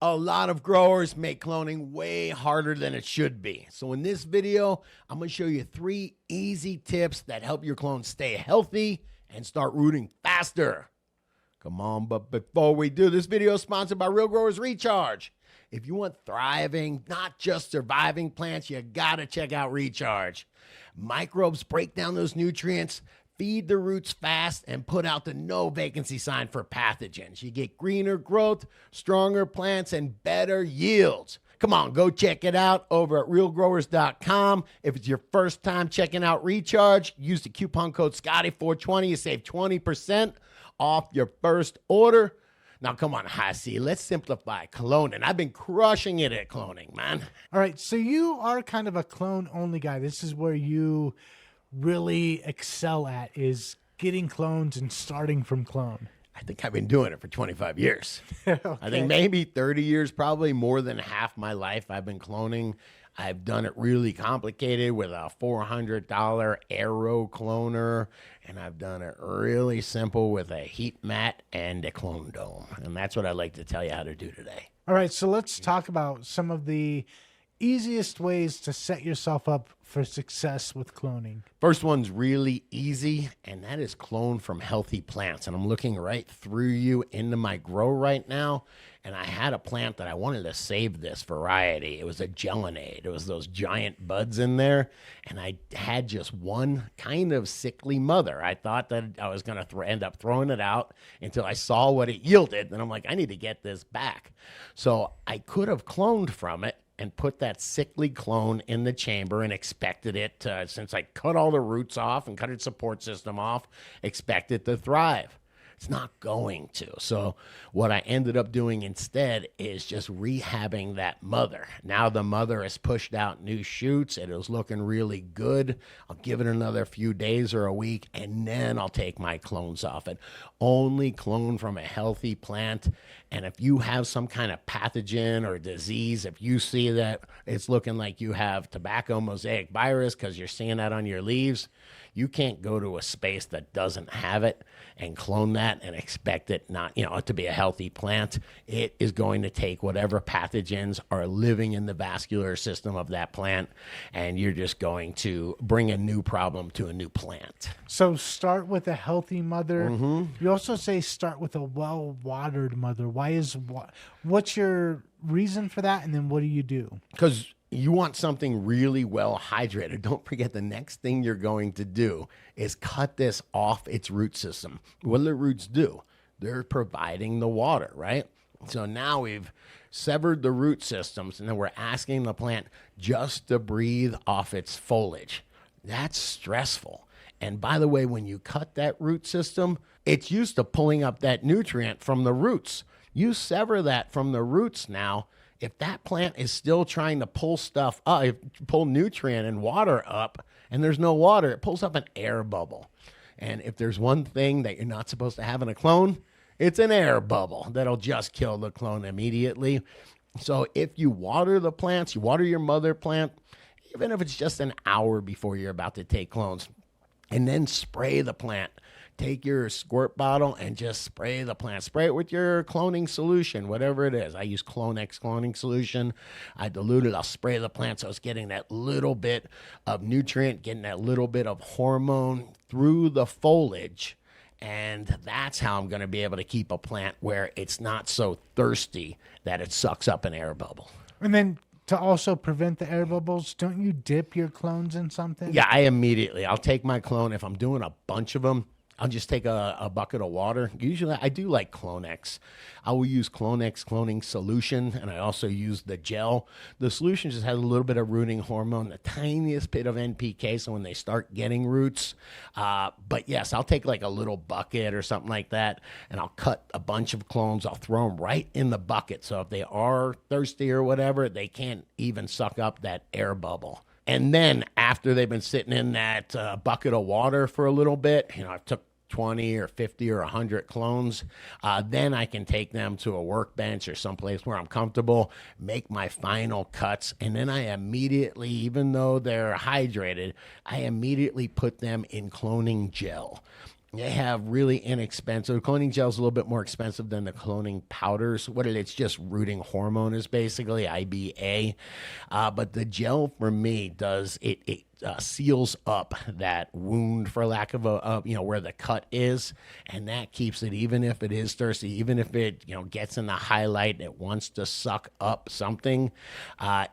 A lot of growers make cloning way harder than it should be. So in this video, I'm going to show you 3 easy tips that help your clone stay healthy and start rooting faster. Come on, but before we do, this video is sponsored by Real Growers Recharge. If you want thriving, not just surviving plants, you got to check out Recharge. Microbes break down those nutrients, feed the roots fast, and put out the no vacancy sign for pathogens. You get greener growth, stronger plants, and better yields. Come on, go check it out over at realgrowers.com. If it's your first time checking out Recharge, use the coupon code Scotty420. You save 20% off your first order. Now, come on, Hasi, let's simplify cloning. I've been crushing it at cloning, man. All right, so you are kind of a clone-only guy. This is where you really excel at, is getting clones and starting from clone. I think I've been doing it for 25 years. Okay. I think maybe 30 years, probably more than half my life I've been cloning. I've done it really complicated with a $400 Aero cloner, and I've done it really simple with a heat mat and a clone dome. And that's what I'd like to tell you how to do today. All right, so let's talk about some of the easiest ways to set yourself up for success with cloning. First one's really easy, and that is clone from healthy plants. And I'm looking right through you into my grow right now, and I had a plant that I wanted to save this variety. It was a gelinade. It was those giant buds in there, and I had just one kind of sickly mother. I thought that I was going to end up throwing it out until I saw what it yielded, and I'm like, I need to get this back. So I could have cloned from it and put that sickly clone in the chamber and expected it to, since I cut all the roots off and cut its support system off, expect it to thrive. It's not going to. So what I ended up doing instead is just rehabbing that mother. Now the mother has pushed out new shoots. It is looking really good. I'll give it another few days or a week, and then I'll take my clones off it. Only clone from a healthy plant. And if you have some kind of pathogen or disease, if you see that it's looking like you have tobacco mosaic virus because you're seeing that on your leaves, you can't go to a space that doesn't have it and clone that and expect it not, to be a healthy plant. It is going to take whatever pathogens are living in the vascular system of that plant, and you're just going to bring a new problem to a new plant. So start with a healthy mother. Mm-hmm. You also say start with a well-watered mother. What's your reason for that, and then what do you do? Because you want something really well hydrated. Don't forget, the next thing you're going to do is cut this off its root system. What do the roots do? They're providing the water, right? So now we've severed the root systems, and then we're asking the plant just to breathe off its foliage. That's stressful. And by the way, when you cut that root system, it's used to pulling up that nutrient from the roots. You sever that from the roots now. If that plant is still trying to pull stuff up, pull nutrient and water up, and there's no water, it pulls up an air bubble. And if there's one thing that you're not supposed to have in a clone, it's an air bubble that'll just kill the clone immediately. So if you water the plants, you water your mother plant, even if it's just an hour before you're about to take clones, and then spray the plant. Take your squirt bottle and just spray the plant. Spray it with your cloning solution, whatever it is. I use Clonex cloning solution. I dilute it. I'll spray the plant so it's getting that little bit of nutrient, getting that little bit of hormone through the foliage. And that's how I'm going to be able to keep a plant where it's not so thirsty that it sucks up an air bubble. And then to also prevent the air bubbles, don't you dip your clones in something? Yeah, I'll take my clone. If I'm doing a bunch of them, I'll just take a bucket of water. Usually I do like Clonex. I will use Clonex cloning solution, and I also use the gel. The solution just has a little bit of rooting hormone, the tiniest bit of NPK, so when they start getting roots. But yes, I'll take like a little bucket or something like that, and I'll cut a bunch of clones. I'll throw them right in the bucket, so if they are thirsty or whatever, they can't even suck up that air bubble. And then after they've been sitting in that bucket of water for a little bit, I took 20 or 50 or 100 clones, then I can take them to a workbench or someplace where I'm comfortable, make my final cuts, and then I immediately, even though they're hydrated, I immediately put them in cloning gel. They have really inexpensive. The cloning gel is a little bit more expensive than the cloning powders. It's just rooting hormone is basically IBA. But the gel for me does it seals up that wound, for lack of where the cut is, and that keeps it, even if it is thirsty, even if it gets in the highlight and it wants to suck up something,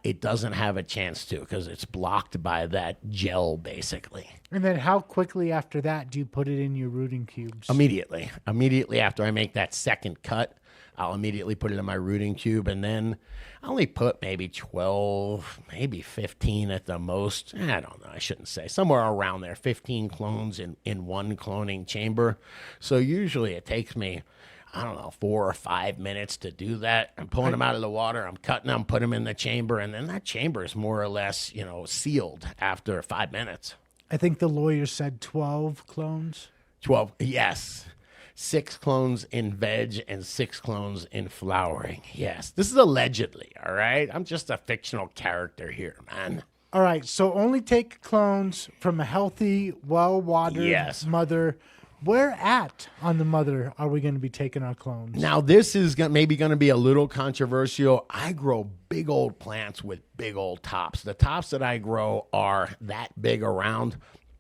it doesn't have a chance to because it's blocked by that gel basically. And then how quickly after that do you put it in your rooting cubes? Immediately after I make that second cut, I'll immediately put it in my rooting tube, and then I only put maybe 12, maybe 15 at the most. I don't know. I shouldn't say. Somewhere around there, 15 clones in one cloning chamber. So usually it takes me, I don't know, 4 or 5 minutes to do that. I'm pulling them out of the water. I'm cutting them, put them in the chamber, and then that chamber is more or less, sealed after 5 minutes. I think the lawyer said 12 clones. 12, yes. 6 clones in veg and 6 clones in flowering. Yes. This is allegedly, all right? I'm just a fictional character here, man. All right. So only take clones from a healthy, well-watered mother. Where at on the mother are we going to be taking our clones? Now, this is maybe going to be a little controversial. I grow big old plants with big old tops. The tops that I grow are that big around.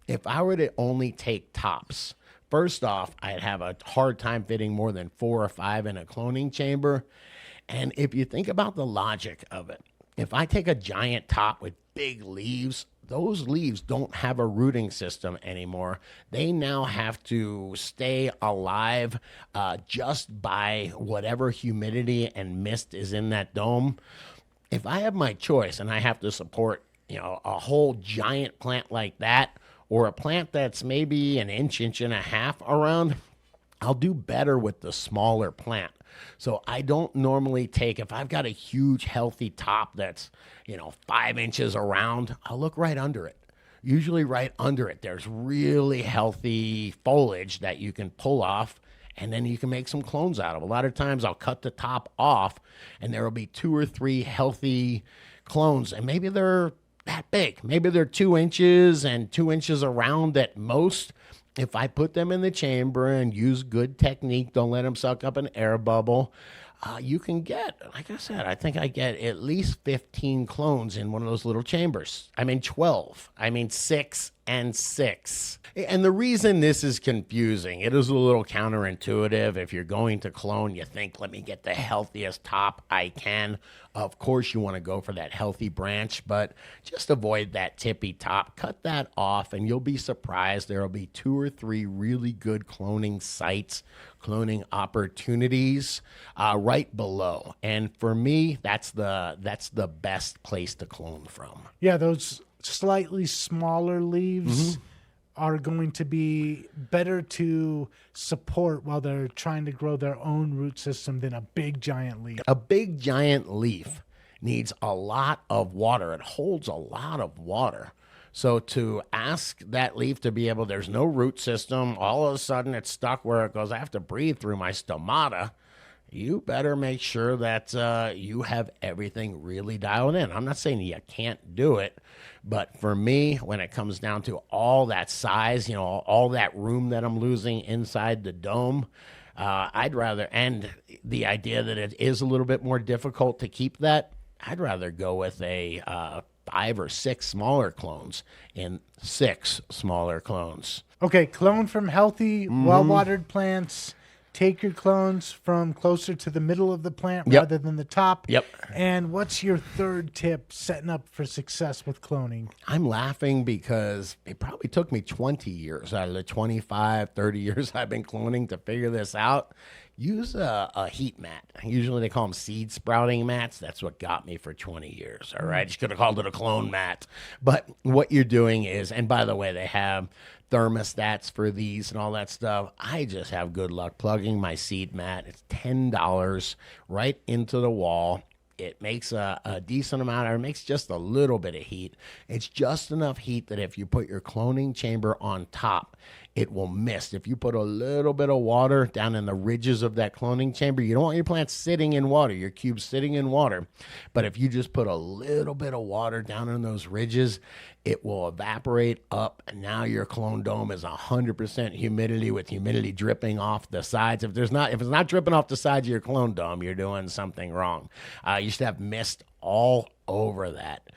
If I were to only take tops, first off, I'd have a hard time fitting more than 4 or 5 in a cloning chamber. And if you think about the logic of it, if I take a giant top with big leaves, those leaves don't have a rooting system anymore. They now have to stay alive just by whatever humidity and mist is in that dome. If I have my choice and I have to support, a whole giant plant like that, or a plant that's maybe an inch and a half around, I'll do better with the smaller plant. So I don't normally take, if I've got a huge healthy top that's, 5 inches around, I'll look right under it. Usually right under it, there's really healthy foliage that you can pull off, and then you can make some clones out of. A lot of times I'll cut the top off, and there will be 2 or 3 healthy clones, and maybe they're that big. Maybe they're 2 inches and 2 inches around at most. If I put them in the chamber and use good technique, don't let them suck up an air bubble, you can get, like I said, I think I get at least 15 clones in one of those little chambers. 12. 6 and 6. And the reason this is confusing, it is a little counterintuitive. If you're going to clone, you think, let me get the healthiest top I can. Of course, you want to go for that healthy branch, but just avoid that tippy top. Cut that off, and you'll be surprised. There will be 2 or 3 really good cloning sites, cloning opportunities right below. And for me, that's the best place to clone from. Yeah, those slightly smaller leaves are going to be better to support while they're trying to grow their own root system than a big giant leaf. A big giant leaf needs a lot of water. It holds a lot of water. So to ask that leaf to be able, there's no root system, all of a sudden it's stuck where it goes, I have to breathe through my stomata. You better make sure that you have everything really dialed in. I'm not saying you can't do it, but for me, when it comes down to all that size, all that room that I'm losing inside the dome, I'd rather, and the idea that it is a little bit more difficult to keep that, I'd rather go with a 5 or 6 smaller clones in 6 smaller clones. Okay, clone from healthy, well-watered plants. Take your clones from closer to the middle of the plant rather than the top. Yep. And what's your third tip setting up for success with cloning? I'm laughing because it probably took me 20 years out of the 25, 30 years I've been cloning to figure this out. Use a heat mat. Usually they call them seed sprouting mats. That's what got me for 20 years. All right. You could have called it a clone mat. But what you're doing is, and by the way, they have thermostats for these and all that stuff. I just have good luck plugging my seed mat. It's $10 right into the wall. It makes a decent amount, or it makes just a little bit of heat. It's just enough heat that if you put your cloning chamber on top, it will mist. If you put a little bit of water down in the ridges of that cloning chamber, you don't want your plants sitting in water, your cubes sitting in water. But if you just put a little bit of water down in those ridges, it will evaporate up, and now your clone dome is 100% humidity with humidity dripping off the sides. If it's not dripping off the sides of your clone dome, you're doing something wrong. You should have mist all over that.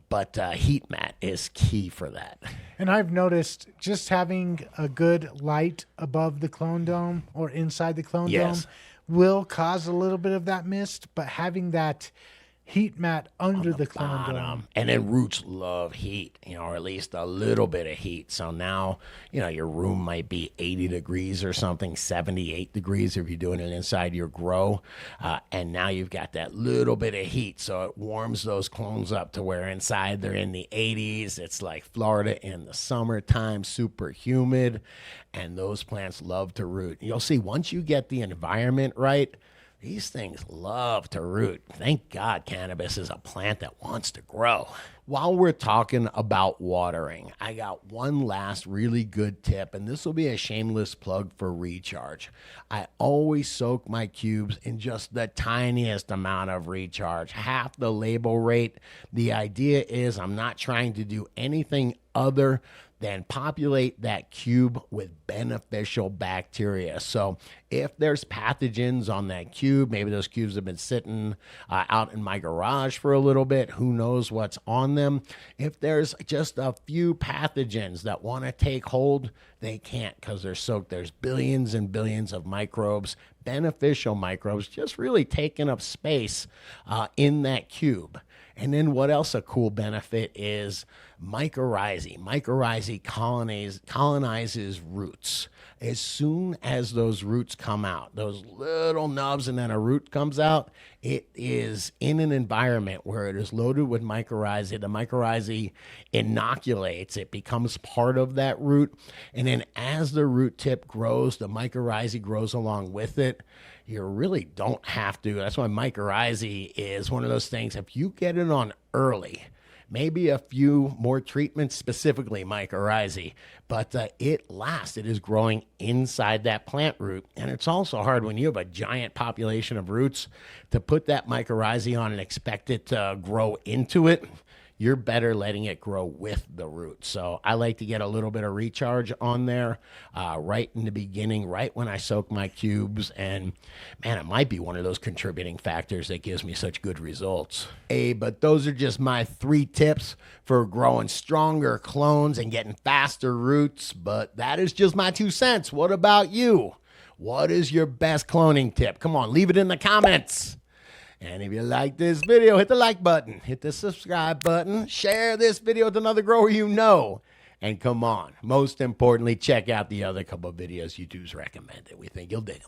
But heat mat is key for that. And I've noticed just having a good light above the clone dome or inside the clone dome will cause a little bit of that mist, but having that heat mat under the clone dome. And then roots love heat, or at least a little bit of heat. So now, your room might be 80 degrees or something, 78 degrees if you're doing it inside your grow. And now you've got that little bit of heat. So it warms those clones up to where inside they're in the 80s. It's like Florida in the summertime, super humid. And those plants love to root. You'll see once you get the environment right, these things love to root. Thank God cannabis is a plant that wants to grow. While we're talking about watering, I got one last really good tip, and this will be a shameless plug for recharge. I always soak my cubes in just the tiniest amount of recharge, half the label rate. The idea is I'm not trying to do anything other than populate that cube with beneficial bacteria. So if there's pathogens on that cube, maybe those cubes have been sitting out in my garage for a little bit, who knows what's on them. If there's just a few pathogens that want to take hold, they can't because they're soaked. There's billions and billions of microbes, beneficial microbes, just really taking up space in that cube. And then what else a cool benefit is mycorrhizae. Mycorrhizae colonizes roots. As soon as those roots come out, those little nubs, and then a root comes out, it is in an environment where it is loaded with mycorrhizae. The mycorrhizae inoculates. It becomes part of that root. And then as the root tip grows, the mycorrhizae grows along with it. You really don't have to. That's why mycorrhizae is one of those things. If you get it on early, maybe a few more treatments, specifically mycorrhizae, but it lasts. It is growing inside that plant root. And it's also hard when you have a giant population of roots to put that mycorrhizae on and expect it to grow into it. You're better letting it grow with the root. So I like to get a little bit of recharge on there right in the beginning, right when I soak my cubes. And man, it might be one of those contributing factors that gives me such good results. Hey, but those are just my 3 tips for growing stronger clones and getting faster roots. But that is just my 2 cents. What about you? What is your best cloning tip? Come on, leave it in the comments. And if you like this video, hit the like button, hit the subscribe button, share this video with another grower you know. And come on, most importantly, check out the other couple of videos YouTube's recommended. We think you'll dig them.